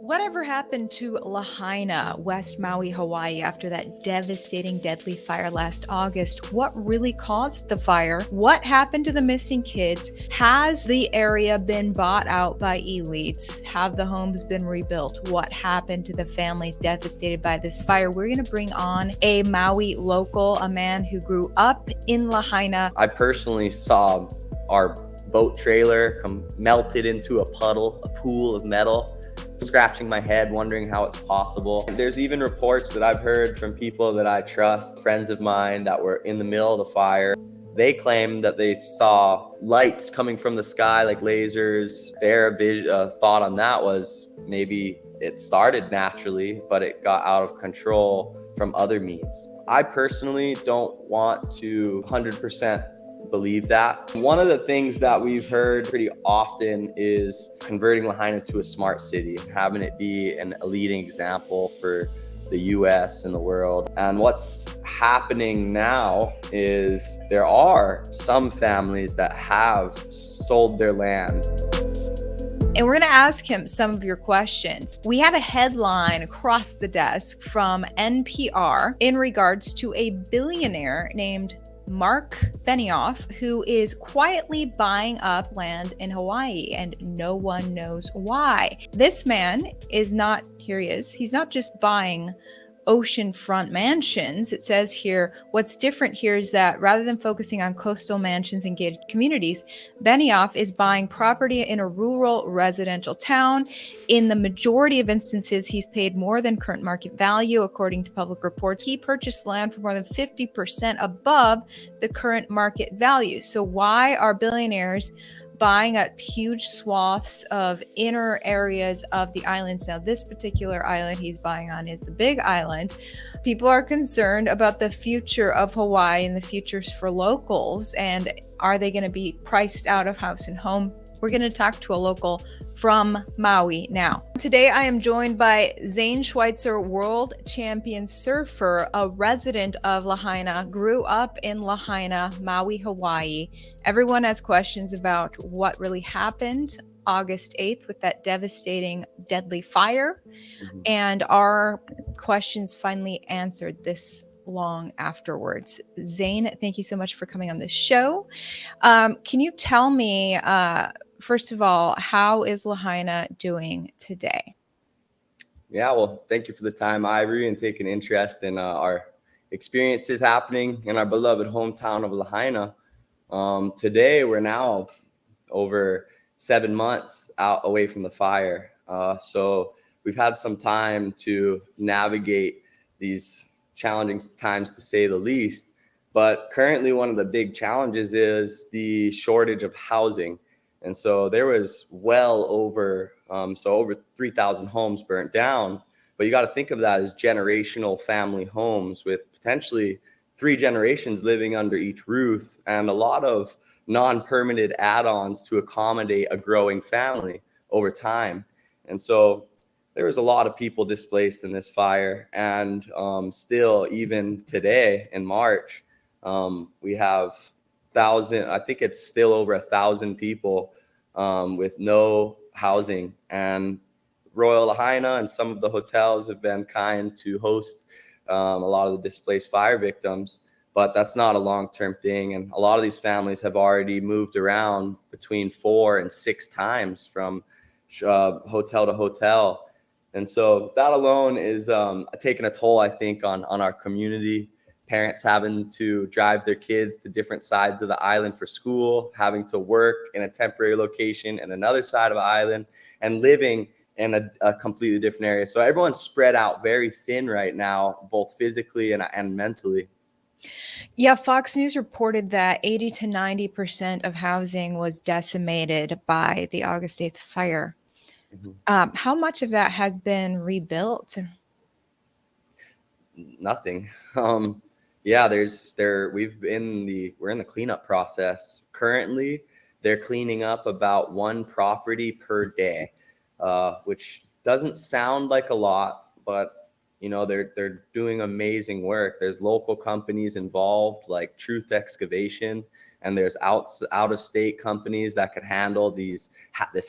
Whatever happened to Lahaina, West Maui, Hawaii, after that devastating, deadly fire last August? What really caused the fire? What happened to the missing kids? Has the area been bought out by elites? Have the homes been rebuilt? What happened to the families devastated by this fire? We're going to bring on a Maui local, a man who grew up in Lahaina. I personally saw our boat trailer come melted into a pool of metal. Scratching my head, wondering how it's possible. There's even reports that I've heard from people that I trust, friends of mine that were in the middle of the fire. They claim that they saw lights coming from the sky like lasers. Their thought on that was maybe it started naturally, but it got out of control from other means. I personally don't want to 100% believe that. One of the things that we've heard pretty often is converting Lahaina to a smart city, having it be a leading example for the US and the world. And what's happening now is there are some families that have sold their land. And we're going to ask him some of your questions. We had a headline across the desk from NPR in regards to a billionaire named Mark Benioff, who is quietly buying up land in Hawaii, and no one knows why. This man is not, here he is, he's not just buying oceanfront mansions. It says here, what's different here is that rather than focusing on coastal mansions and gated communities, Benioff is buying property in a rural residential town. In the majority of instances, he's paid more than current market value, according to public reports. He purchased land for more than 50% above the current market value. So why are billionaires buying up huge swaths of inner areas of the islands? Now, this particular island he's buying on is the Big Island. People are concerned about the future of Hawaii and the futures for locals. And are they going to be priced out of house and home? We're going to talk to a local from Maui now. Today, I am joined by Zane Schweitzer, world champion surfer, a resident of Lahaina, grew up in Lahaina, Maui, Hawaii. Everyone has questions about what really happened August 8th with that devastating, deadly fire. And our questions finally answered this long afterwards. Zane, thank you so much for coming on the show. Can you tell me, first of all, how is Lahaina doing today? Yeah, well, thank you for the time, Ivory, and taking interest in our experiences happening in our beloved hometown of Lahaina. Today, we're now over 7 months out away from the fire. So we've had some time to navigate these challenging times, to say the least. But currently, one of the big challenges is the shortage of housing. And so there was well over, over 3,000 homes burnt down. But you got to think of that as generational family homes with potentially 3 generations living under each roof, and a lot of non-permitted add-ons to accommodate a growing family over time. And so there was a lot of people displaced in this fire. And still, even today in March, we have I think it's still over 1,000 people with no housing. And Royal Lahaina and some of the hotels have been kind to host a lot of the displaced fire victims, but that's not a long-term thing. And a lot of these families have already moved around between 4 and 6 times from hotel to hotel. And so that alone is taking a toll, I think, on our community. Parents having to drive their kids to different sides of the island for school, having to work in a temporary location in another side of the island, and living in a completely different area. So everyone's spread out very thin right now, both physically and mentally. Yeah, Fox News reported that 80 to 90% of housing was decimated by the August 8th fire. Mm-hmm. How much of that has been rebuilt? Nothing. Yeah, we're in the cleanup process. Currently, they're cleaning up about 1 property per day, which doesn't sound like a lot, but they're doing amazing work. There's local companies involved like Truth Excavation, and there's out of state companies that could handle this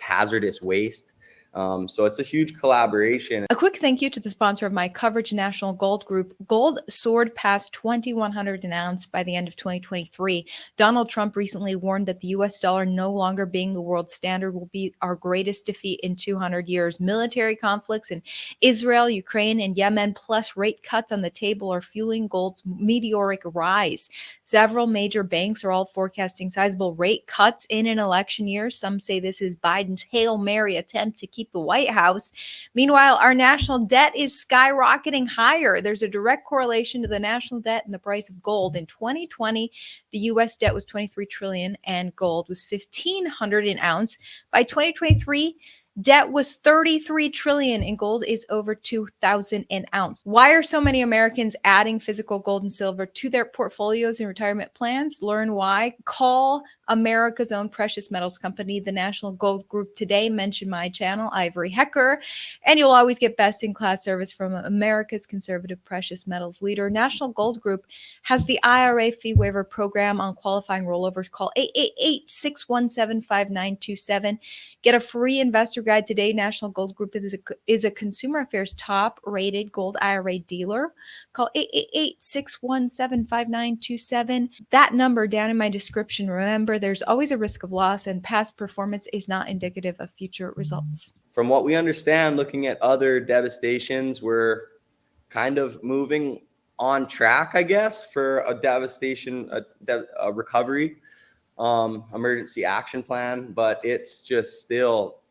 hazardous waste. So it's a huge collaboration. A quick thank you to the sponsor of my coverage, National Gold Group. Gold soared past 2,100 an ounce by the end of 2023. Donald Trump recently warned that the U.S. dollar no longer being the world standard will be our greatest defeat in 200 years. Military conflicts in Israel, Ukraine, and Yemen, plus rate cuts on the table, are fueling gold's meteoric rise. Several major banks are all forecasting sizable rate cuts in an election year. Some say this is Biden's Hail Mary attempt to keep the White House. Meanwhile, our national debt is skyrocketing higher. There's a direct correlation to the national debt and the price of gold. In 2020, the U.S. debt was $23 trillion and gold was $1,500 an ounce. By 2023, debt was $33 trillion and gold is over $2,000 an ounce. Why are so many Americans adding physical gold and silver to their portfolios and retirement plans? Learn why. Call America's own precious metals company, the National Gold Group, today. Mention my channel, Ivory Hecker, and you'll always get best-in-class service from America's conservative precious metals leader. National Gold Group has the IRA fee waiver program on qualifying rollovers. Call 888-617-5927. Get a free investor guide today. National Gold Group is a Consumer Affairs top-rated gold IRA dealer. Call 888-617-5927. That number down in my description. Remember, there's always a risk of loss, and past performance is not indicative of future results. From what we understand, looking at other devastations, we're kind of moving on track, I guess, for a recovery, emergency action plan, but it's just still,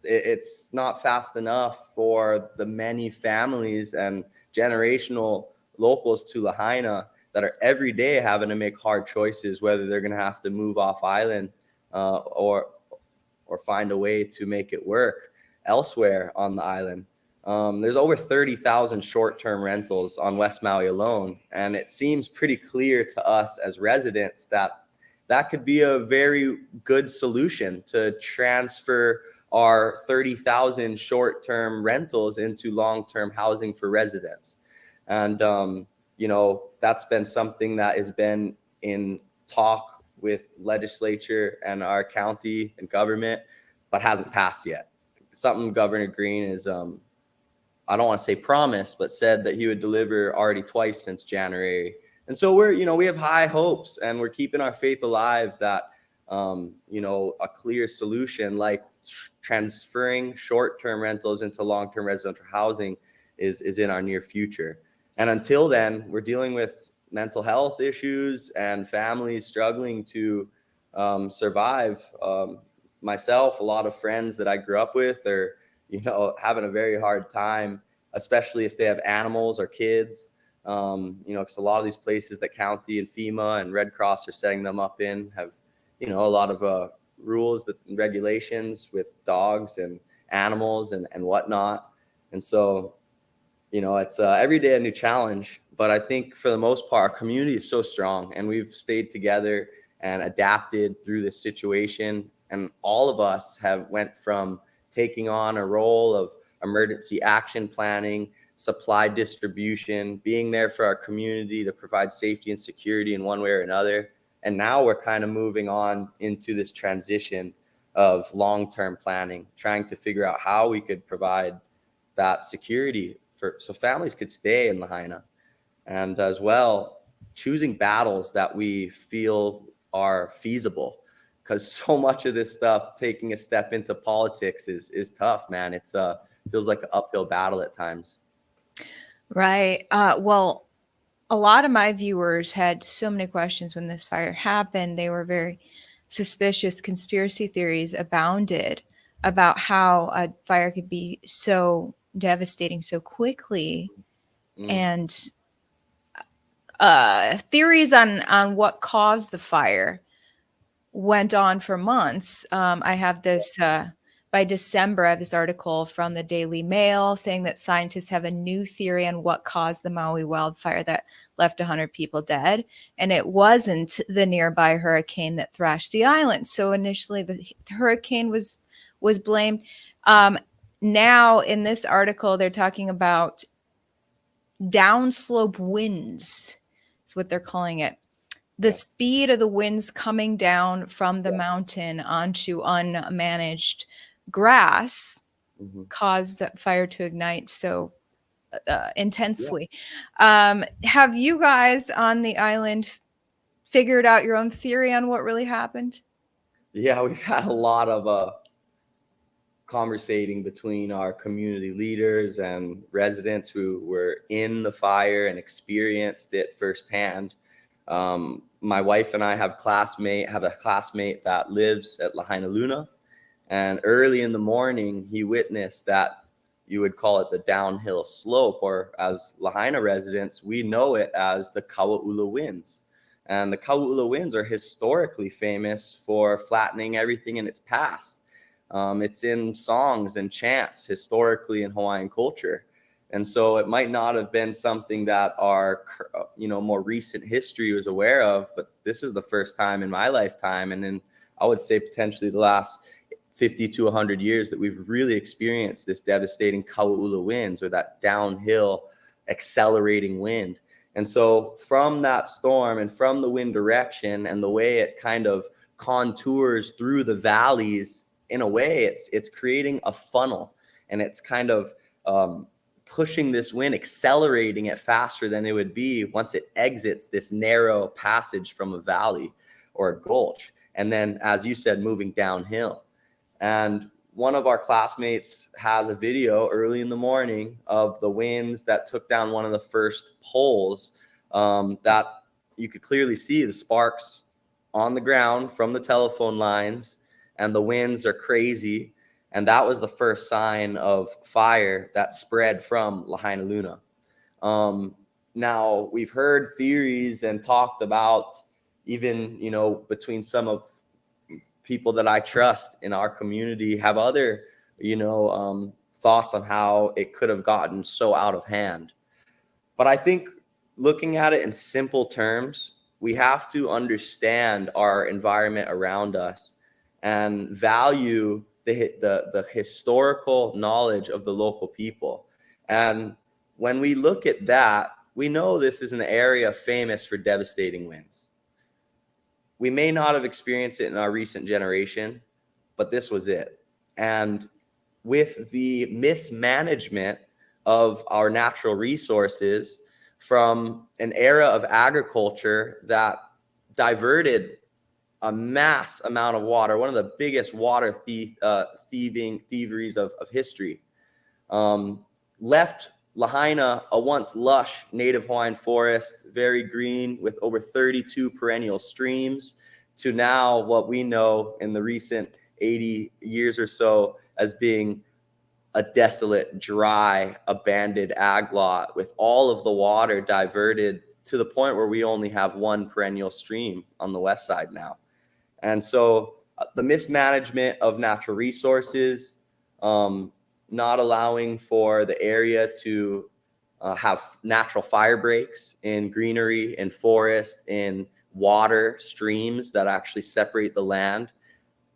it's not fast enough for the many families and generational locals to Lahaina that are every day having to make hard choices, whether they're going to have to move off island or find a way to make it work elsewhere on the island. There's over 30,000 short-term rentals on West Maui alone, and it seems pretty clear to us as residents that that could be a very good solution to transfer our 30,000 short-term rentals into long-term housing for residents. And that's been something that has been in talk with legislature and our county and government, but hasn't passed yet. Something Governor Green is, I don't want to say promised, but said that he would deliver already twice since January. And so we have high hopes, and we're keeping our faith alive that, a clear solution like transferring short-term rentals into long-term residential housing is in our near future. And until then, we're dealing with mental health issues and families struggling to survive. Myself, a lot of friends that I grew up with are, having a very hard time, especially if they have animals or kids. Because a lot of these places that county and FEMA and Red Cross are setting them up in have, a lot of rules and regulations with dogs and animals and whatnot. And so, it's every day a new challenge. But I think for the most part, our community is so strong, and we've stayed together and adapted through this situation. And all of us have went from taking on a role of emergency action planning, supply distribution, being there for our community to provide safety and security in one way or another. And now we're kind of moving on into this transition of long-term planning, trying to figure out how we could provide that security so families could stay in Lahaina. And as well, choosing battles that we feel are feasible, because so much of this stuff, taking a step into politics is tough, man. It's feels like an uphill battle at times. Right. Well, a lot of my viewers had so many questions when this fire happened. They were very suspicious. Conspiracy theories abounded about how a fire could be so devastating so quickly. And theories on what caused the fire went on for months. I have this by December, I have this article from the Daily Mail saying that scientists have a new theory on what caused the Maui wildfire that left 100 people dead. And it wasn't the nearby hurricane that thrashed the island. So initially the hurricane was blamed. Now in this article, they're talking about downslope winds. That's what they're calling it. The speed of the winds coming down from the mountain onto unmanaged grass Mhm. caused that fire to ignite so Yeah. intensely. Have you guys on the island figured out your own theory on what really happened? Yeah, we've had a lot of conversating between our community leaders and residents who were in the fire and experienced it firsthand. My wife and I have a classmate that lives at Lahaina Luna, and early in the morning, he witnessed that you would call it the downhill slope, or as Lahaina residents, we know it as the Kaua'ula winds. And the Kaua'ula winds are historically famous for flattening everything in its path. It's in songs and chants historically in Hawaiian culture. And so it might not have been something that our more recent history was aware of, but this is the first time in my lifetime, and in I would say potentially the last 50 to 100 years, that we've really experienced this devastating Kaua'ula winds, or that downhill accelerating wind. And so from that storm and from the wind direction and the way it kind of contours through the valleys, in a way it's creating a funnel, and it's kind of pushing this wind, accelerating it faster than it would be once it exits this narrow passage from a valley or a gulch, and then, as you said, moving downhill. And one of our classmates has a video early in the morning of the winds that took down one of the first poles, that you could clearly see the sparks on the ground from the telephone lines, and the winds are crazy. And that was the first sign of fire that spread from Lahaina Luna. Now, we've heard theories and talked about, even, between some of people that I trust in our community, have other, thoughts on how it could have gotten so out of hand. But I think, looking at it in simple terms, we have to understand our environment around us and value the historical knowledge of the local people. And when we look at that, we know this is an area famous for devastating winds. We may not have experienced it in our recent generation, but this was it. And with the mismanagement of our natural resources, from an era of agriculture that diverted a mass amount of water, one of the biggest water thieveries of history, left Lahaina, a once lush native Hawaiian forest, very green with over 32 perennial streams, to now what we know in the recent 80 years or so as being a desolate, dry, abandoned ag lot with all of the water diverted to the point where we only have one perennial stream on the west side now. And so the mismanagement of natural resources, not allowing for the area to have natural fire breaks in greenery, in forest, in water, streams that actually separate the land,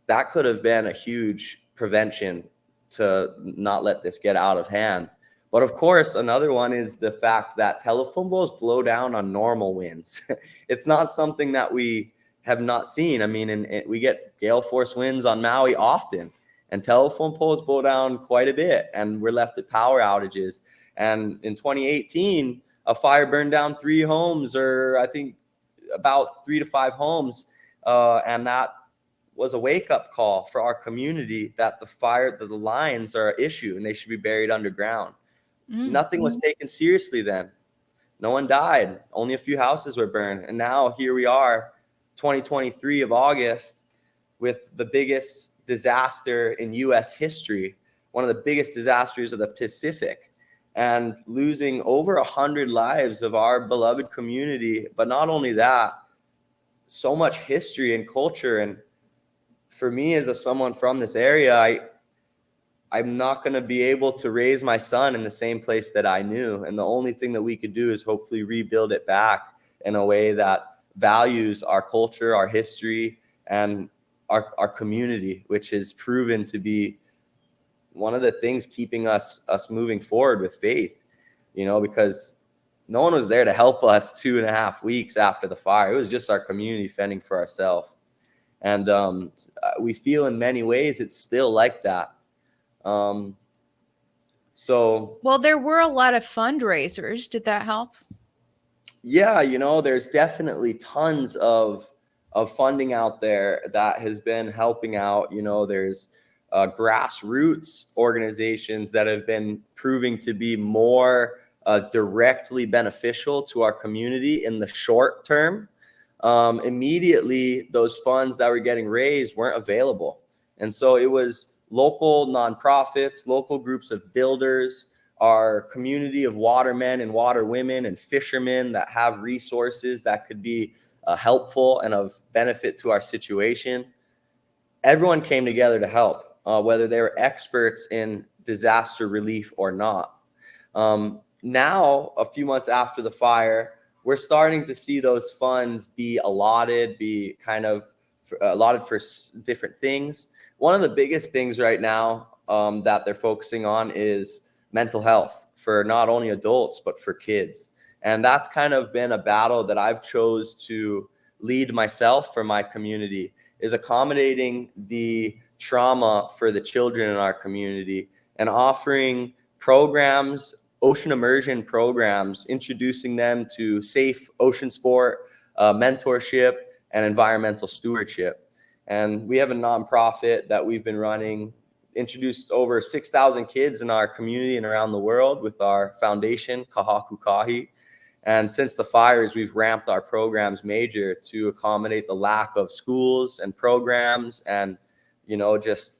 that could have been a huge prevention to not let this get out of hand. But of course, another one is the fact that telephone poles blow down on normal winds. It's not something that we have not seen. I mean, and we get gale force winds on Maui often, and telephone poles blow down quite a bit, and we're left with power outages. And in 2018, a fire burned down 3 homes, or I think about 3 to 5 homes, and that was a wake-up call for our community that the lines are an issue and they should be buried underground. Nothing was taken seriously then. No one died. Only a few houses were burned. And now here we are, 2023 of August, with the biggest disaster in U.S. history, one of the biggest disasters of the Pacific, and losing over 100 lives of our beloved community. But not only that, so much history and culture. And for me, as someone from this area, I'm not going to be able to raise my son in the same place that I knew. And the only thing that we could do is hopefully rebuild it back in a way that values our culture, our history, and our community, which has proven to be one of the things keeping us moving forward with faith, because no one was there to help us 2.5 weeks after the fire. It was just our community fending for ourselves. And we feel in many ways it's still like that. So Well, there were a lot of fundraisers. Did that help? yeah, there's definitely tons of funding out there that has been helping out. There's grassroots organizations that have been proving to be more directly beneficial to our community in the short term. Immediately, those funds that were getting raised weren't available, and so it was local nonprofits, local groups of builders, our community of watermen and waterwomen and fishermen that have resources that could be helpful and of benefit to our situation. Everyone came together to help, whether they were experts in disaster relief or not. Now, a few months after the fire, we're starting to see those funds be allotted, be kind of allotted for different things. One of the biggest things right now that they're focusing on is mental health for not only adults, but for kids. And that's kind of been a battle that I've chose to lead myself for my community, is accommodating the trauma for the children in our community and offering programs, ocean immersion programs, introducing them to safe ocean sport, mentorship, and environmental stewardship. And we have a nonprofit that we've been running, introduced over 6,000 kids in our community and around the world with our foundation, Kahaku Kahi. And since the fires, we've ramped our programs major to accommodate the lack of schools and programs and, just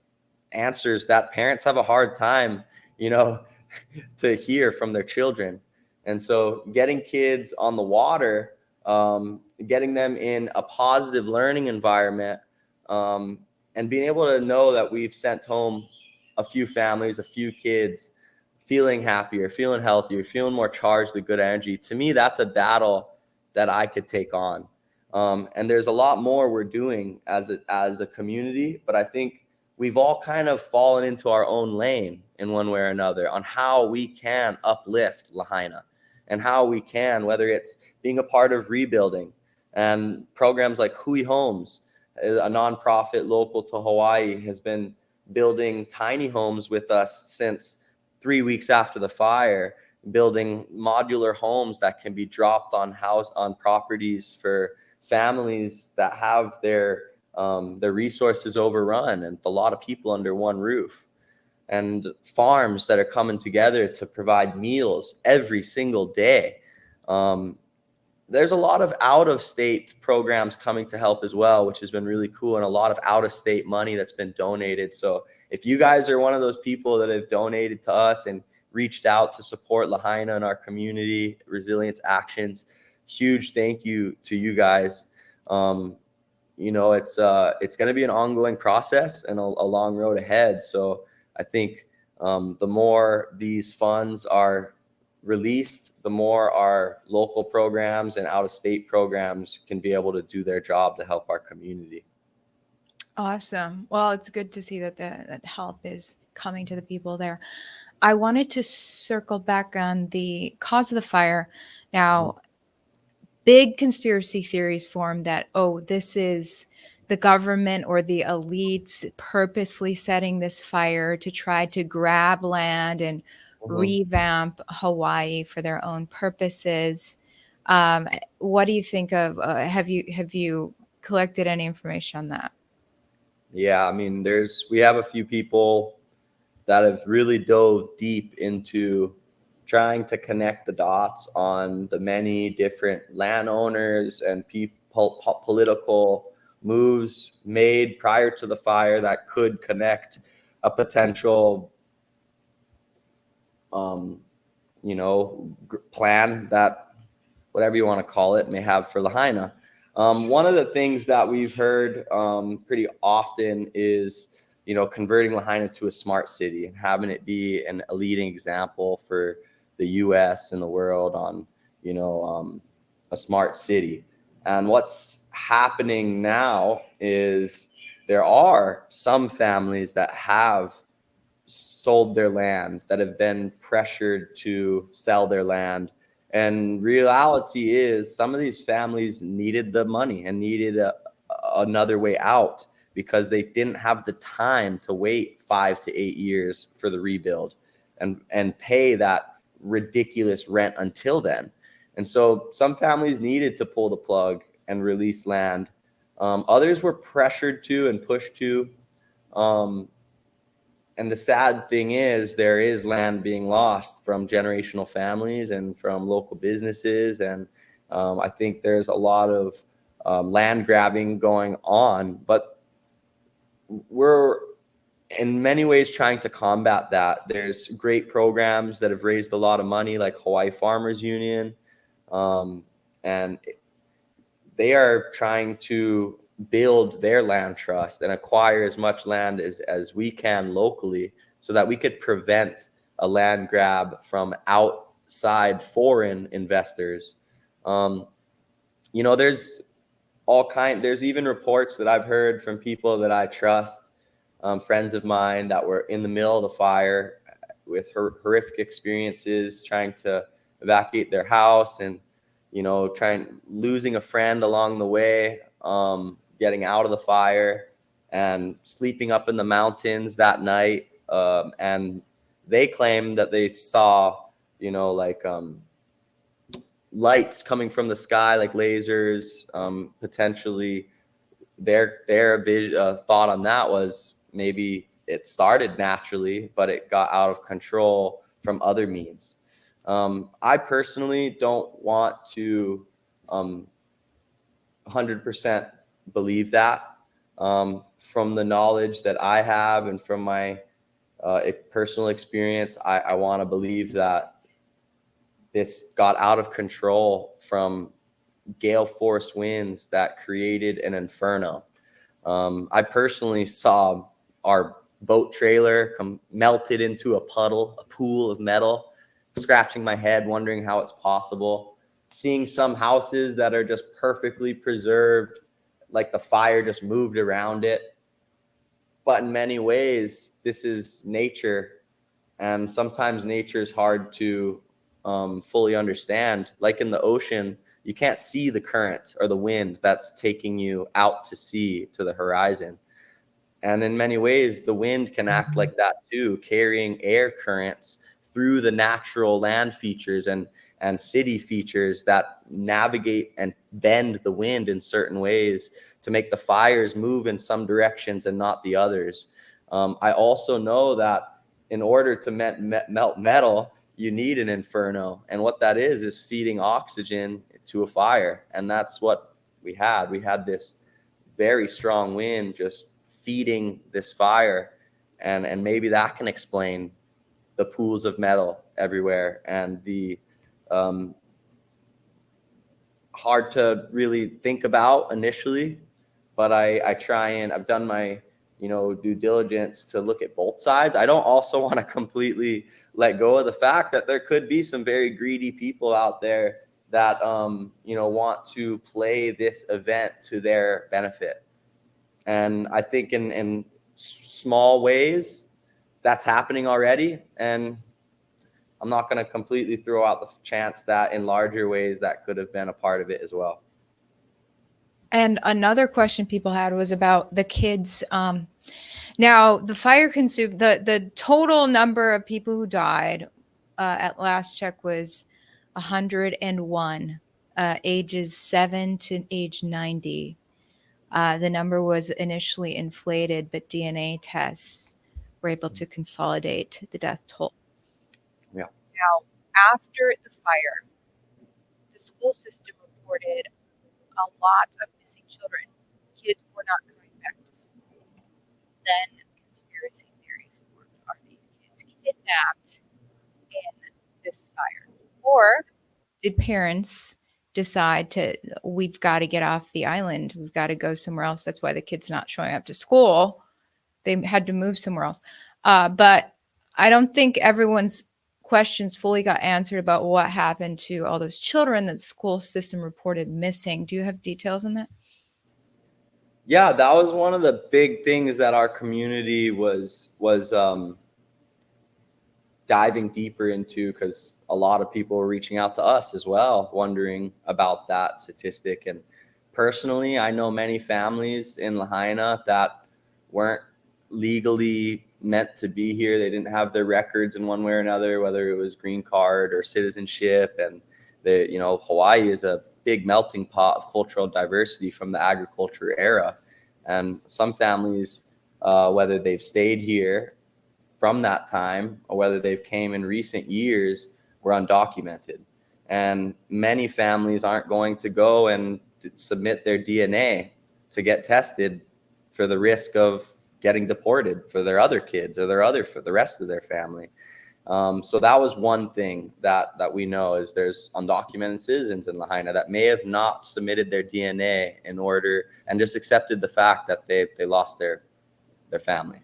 answers that parents have a hard time, to hear from their children. And so getting kids on the water, getting them in a positive learning environment, and being able to know that we've sent home a few families, a few kids feeling happier, feeling healthier, feeling more charged with good energy. To me, that's a battle that I could take on. And there's a lot more we're doing as a community, but I think we've all kind of fallen into our own lane in one way or another on how we can uplift Lahaina and how we can, whether it's being a part of rebuilding and programs like Hui Homes, a nonprofit local to Hawaii, has been building tiny homes with us since 3 weeks after the fire, building modular homes that can be dropped on properties for families that have their resources overrun and a lot of people under one roof, and farms that are coming together to provide meals every single day. There's a lot of out-of-state programs coming to help as well, which has been really cool, and a lot of out-of-state money that's been donated. So if you guys are one of those people that have donated to us and reached out to support Lahaina and our community resilience actions, huge thank you to you guys. It's going to be an ongoing process and a long road ahead. So I think the more these funds are released, the more our local programs and out-of-state programs can be able to do their job to help our community. Awesome. Well, it's good to see that that help is coming to the people there. I wanted to circle back on the cause of the fire. Now, big conspiracy theories form that, this is the government or the elites purposely setting this fire to try to grab land and revamp Hawaii for their own purposes. What do you think of? Have you collected any information on that? Yeah, I mean, we have a few people that have really dove deep into trying to connect the dots on the many different landowners and political moves made prior to the fire that could connect a potential, plan that, whatever you want to call it, may have for Lahaina. One of the things that we've heard pretty often is, converting Lahaina to a smart city and having it be a leading example for the U.S. and the world on, a smart city. And what's happening now is there are some families that have sold their land, that have been pressured to sell their land. And reality is some of these families needed the money and needed another way out because they didn't have the time to wait 5 to 8 years for the rebuild. and pay that ridiculous rent until then. And so some families needed to pull the plug and release land. Others were pressured to and pushed to. And the sad thing is there is land being lost from generational families and from local businesses. And I think there's a lot of land grabbing going on, but we're in many ways trying to combat that. There's great programs that have raised a lot of money, like Hawaii Farmers Union, and they are trying to build their land trust and acquire as much land as we can locally so that we could prevent a land grab from outside foreign investors. There's there's even reports that I've heard from people that I trust, friends of mine that were in the middle of the fire with horrific experiences, trying to evacuate their house and, losing a friend along the way, getting out of the fire and sleeping up in the mountains that night. And they claim that they saw, lights coming from the sky, like lasers. Potentially their thought on that was maybe it started naturally, but it got out of control from other means. I personally don't want to 100% believe that. From the knowledge that I have and from my personal experience, I want to believe that this got out of control from gale force winds that created an inferno. I personally saw our boat trailer melted into a pool of metal, scratching my head, wondering how it's possible. Seeing some houses that are just perfectly preserved, like the fire just moved around it. But in many ways, this is nature. And sometimes nature is hard to fully understand. Like in the ocean, you can't see the current or the wind that's taking you out to sea, to the horizon. And in many ways, the wind can act like that too, carrying air currents through the natural land features and city features that navigate and bend the wind in certain ways to make the fires move in some directions and not the others. I also know that in order to melt metal, you need an inferno. And what that is feeding oxygen to a fire. And that's what we had. We had this very strong wind just feeding this fire. And maybe that can explain the pools of metal everywhere and the hard to really think about initially, but I try and I've done my due diligence to look at both sides. I don't also want to completely let go of the fact that there could be some very greedy people out there that want to play this event to their benefit. And I think in small ways that's happening already, and I'm not going to completely throw out the chance that in larger ways that could have been a part of it as well. And another question people had was about the kids. Now, the fire consumed the total number of people who died at last check was 101, ages 7 to age 90. The number was initially inflated, but DNA tests were able to consolidate the death toll. Yeah. Now, after the fire, the school system reported a lot of missing children. Kids were not coming back to school. Then conspiracy theories formed. Are these kids kidnapped in this fire? Or did parents decide we've got to get off the island. We've got to go somewhere else. That's why the kid's not showing up to school. They had to move somewhere else. But I don't think everyone's questions fully got answered about what happened to all those children that the school system reported missing. Do you have details on that? Yeah, that was one of the big things that our community was diving deeper into, because a lot of people were reaching out to us as well, wondering about that statistic. And personally, I know many families in Lahaina that weren't legally meant to be here. They didn't have their records in one way or another, whether it was green card or citizenship. And Hawaii is a big melting pot of cultural diversity from the agriculture era. And some families, whether they've stayed here from that time or whether they've came in recent years, were undocumented. And many families aren't going to go and submit their DNA to get tested for the risk of getting deported for their other kids or for the rest of their family. So that was one thing that we know is there's undocumented citizens in Lahaina that may have not submitted their DNA in order and just accepted the fact that they lost their family.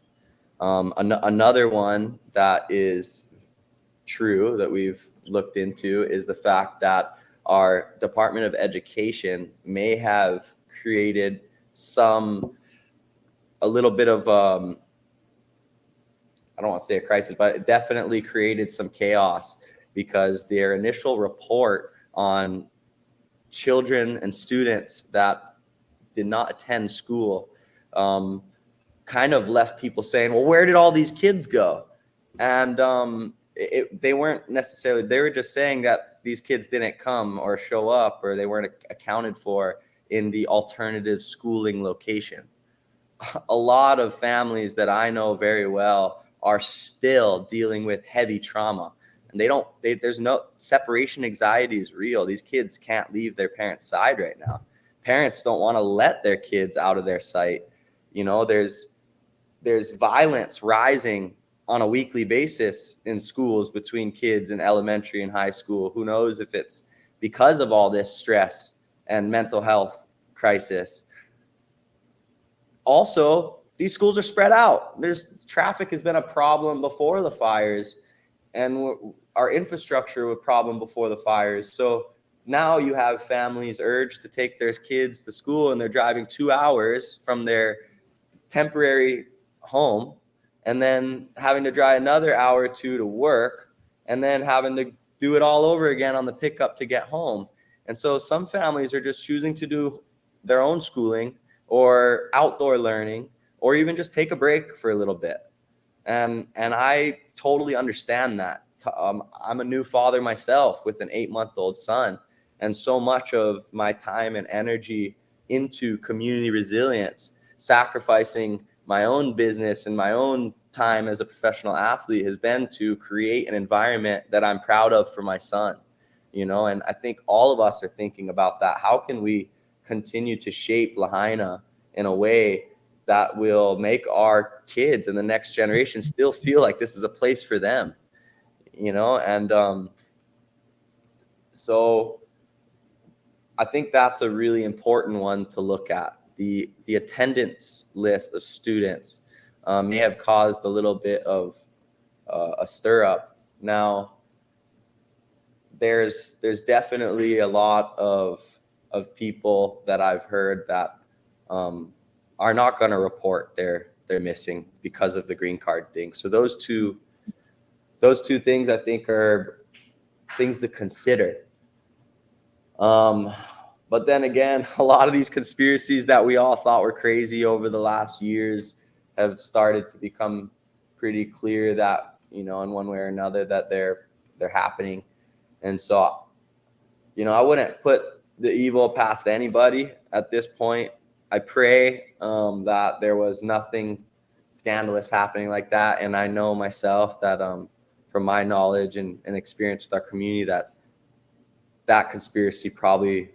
Another one that is true that we've looked into is the fact that our Department of Education may have created a little bit of I don't want to say a crisis, but it definitely created some chaos because their initial report on children and students that did not attend school kind of left people saying, well, where did all these kids go? And they weren't necessarily, they were just saying that these kids didn't come or show up or they weren't accounted for in the alternative schooling location. A lot of families that I know very well are still dealing with heavy trauma, and there's no separation anxiety is real. These kids can't leave their parents' side right now. Parents don't want to let their kids out of their sight. There's violence rising on a weekly basis in schools between kids in elementary and high school. Who knows if it's because of all this stress and mental health crisis. Also, these schools are spread out. Traffic has been a problem before the fires, and our infrastructure was a problem before the fires. So now you have families urged to take their kids to school, and they're driving 2 hours from their temporary home, and then having to drive another hour or two to work, and then having to do it all over again on the pickup to get home. And so some families are just choosing to do their own schooling or outdoor learning, or even just take a break for a little bit. And I totally understand that. I'm a new father myself with an 8-month-old son, and so much of my time and energy into community resilience, sacrificing my own business and my own time as a professional athlete has been to create an environment that I'm proud of for my son. And I think all of us are thinking about that. How can we continue to shape Lahaina in a way that will make our kids and the next generation still feel like this is a place for them, and so I think that's a really important one to look at. The attendance list of students may have caused a little bit of a stir up. Now, there's definitely a lot of people that I've heard that are not going to report they're missing because of the green card thing. So those two things I think are things to consider. But then again, a lot of these conspiracies that we all thought were crazy over the last years have started to become pretty clear that, in one way or another, that they're happening. And so, I wouldn't put the evil past anybody at this point. I pray that there was nothing scandalous happening like that. And I know myself that from my knowledge and experience with our community that conspiracy probably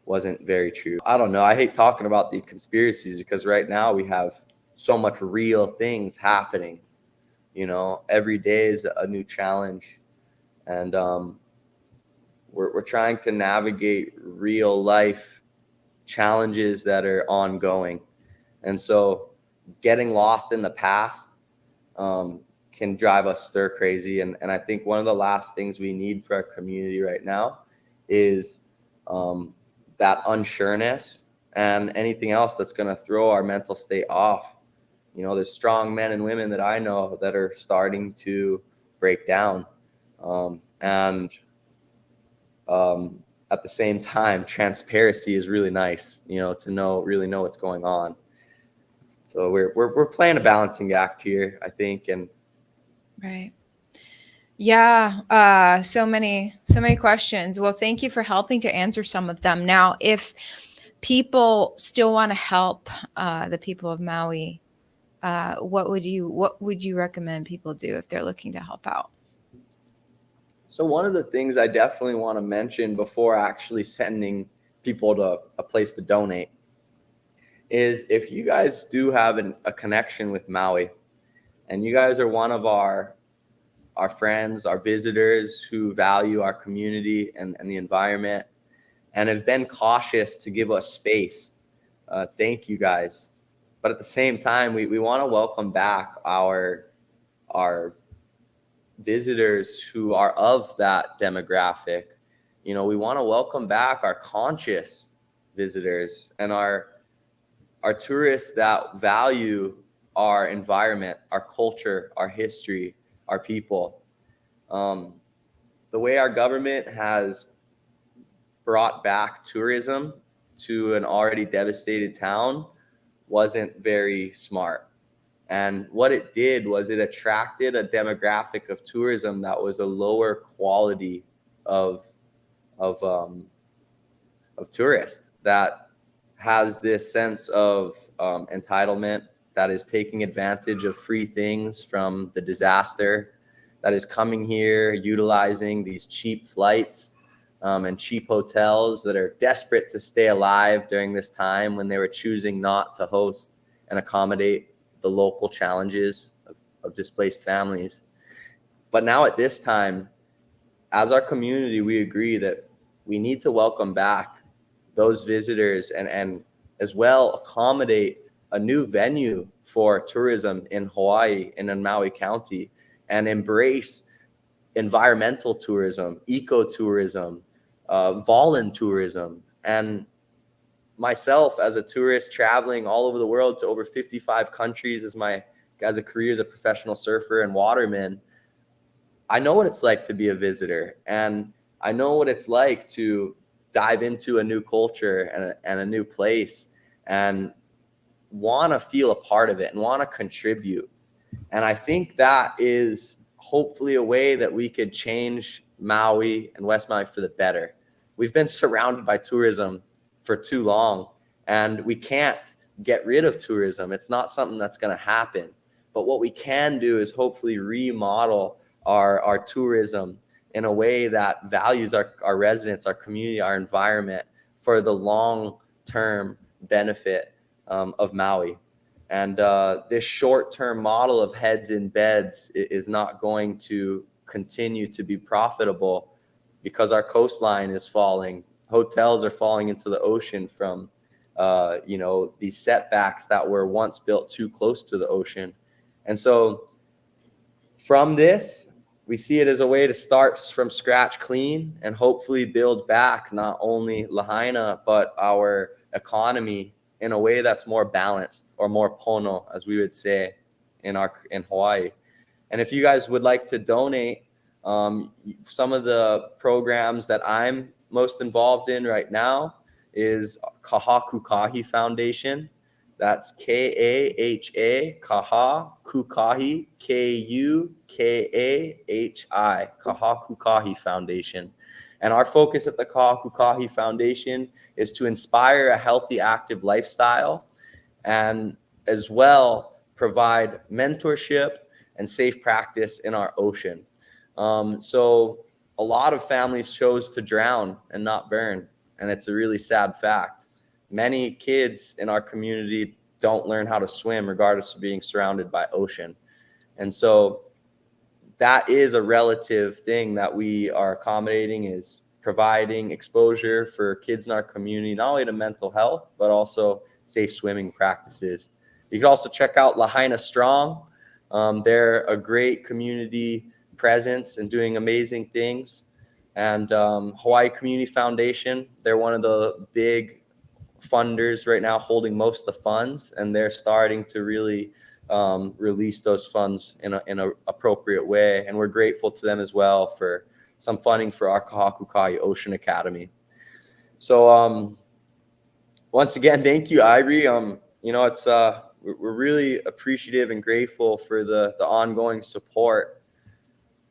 wasn't very true. I don't know. I hate talking about the conspiracies because right now we have so much real things happening. Every day is a new challenge. And we're trying to navigate real life challenges that are ongoing. And so getting lost in the past can drive us stir crazy. And I think one of the last things we need for our community right now is that unsureness and anything else that's going to throw our mental state off. There's strong men and women that I know that are starting to break down. And at the same time, transparency is really nice, to really know what's going on. So we're playing a balancing act here, I think. And Right. Yeah, so many questions. Well, thank you for helping to answer some of them. Now, if people still want to help the people of Maui, what would you recommend people do if they're looking to help out? so one of the things I definitely want to mention before actually sending people to a place to donate is, if you guys do have a connection with Maui, and you guys are one of our friends, our visitors who value our community and the environment, and have been cautious to give us space, thank you guys. But at the same time, we want to welcome back our visitors who are of that demographic. We want to welcome back our conscious visitors and our tourists that value our environment, our culture, our history, our people. The way our government has brought back tourism to an already devastated town wasn't very smart. And what it did was it attracted a demographic of tourism that was a lower quality of of um, of tourist, that has this sense of entitlement, that is taking advantage of free things from the disaster, that is coming here utilizing these cheap flights and cheap hotels, that are desperate to stay alive during this time when they were choosing not to host and accommodate the local challenges of displaced families. But now at this time, as our community, we agree that we need to welcome back those visitors, and as well accommodate a new venue for tourism in Hawaii and in Maui County, and embrace environmental tourism, ecotourism, voluntourism. And myself, as a tourist traveling all over the world to over 55 countries as a career as a professional surfer and waterman, I know what it's like to be a visitor, and I know what it's like to dive into a new culture and a new place, and want to feel a part of it and want to contribute. And I think that is hopefully a way that we could change Maui and West Maui for the better. We've been surrounded by tourism for too long, and we can't get rid of tourism. It's not something that's going to happen. But what we can do is hopefully remodel our tourism in a way that values our residents, our community, our environment, for the long-term benefit of Maui. And this short-term model of heads in beds is not going to continue to be profitable, because our coastline is falling. Hotels are falling into the ocean from these setbacks that were once built too close to the ocean. And so from this, we see it as a way to start from scratch clean and hopefully build back not only Lahaina, but our economy in a way that's more balanced, or more pono, as we would say in Hawaii. And if you guys would like to donate, some of the programs that I'm most involved in right now is Kaha Kukahi Foundation. That's Kaha Kukahi, Kukahi, Kaha Kukahi Foundation. And our focus at the Kaha Kukahi Foundation is to inspire a healthy, active lifestyle, and as well provide mentorship and safe practice in our ocean. So a lot of families chose to drown and not burn, and it's a really sad fact. Many kids in our community don't learn how to swim, regardless of being surrounded by ocean. And so that is a relative thing that we are accommodating, is providing exposure for kids in our community, not only to mental health, but also safe swimming practices. You can also check out Lahaina Strong. They're a great community presence and doing amazing things. And Hawaii Community Foundation, they're one of the big funders right now, holding most of the funds, and they're starting to really release those funds in an appropriate way. And we're grateful to them as well for some funding for our Kaha Kukahi Ocean Academy. So once again, thank you, Ivory. It's we're really appreciative and grateful for the ongoing support.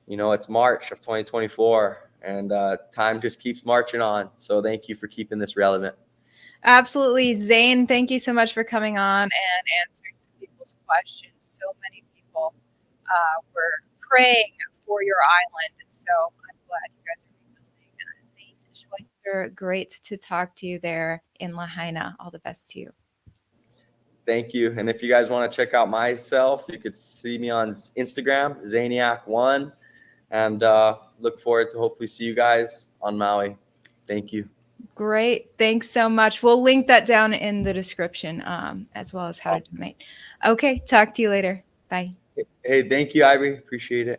It's March of 2024, and time just keeps marching on. So thank you for keeping this relevant. Absolutely. Zane, thank you so much for coming on and answering some people's questions. So many people were praying for your island. So I'm glad you guys are rebuilding. Zane Schweitzer, great to talk to you there in Lahaina. All the best to you. Thank you. And if you guys want to check out myself, you could see me on Instagram, Zaniac1, and look forward to hopefully see you guys on Maui. Thank you. Great. Thanks so much. We'll link that down in the description as well as how to donate. Okay. Talk to you later. Bye. Hey, thank you, Ivory. Appreciate it.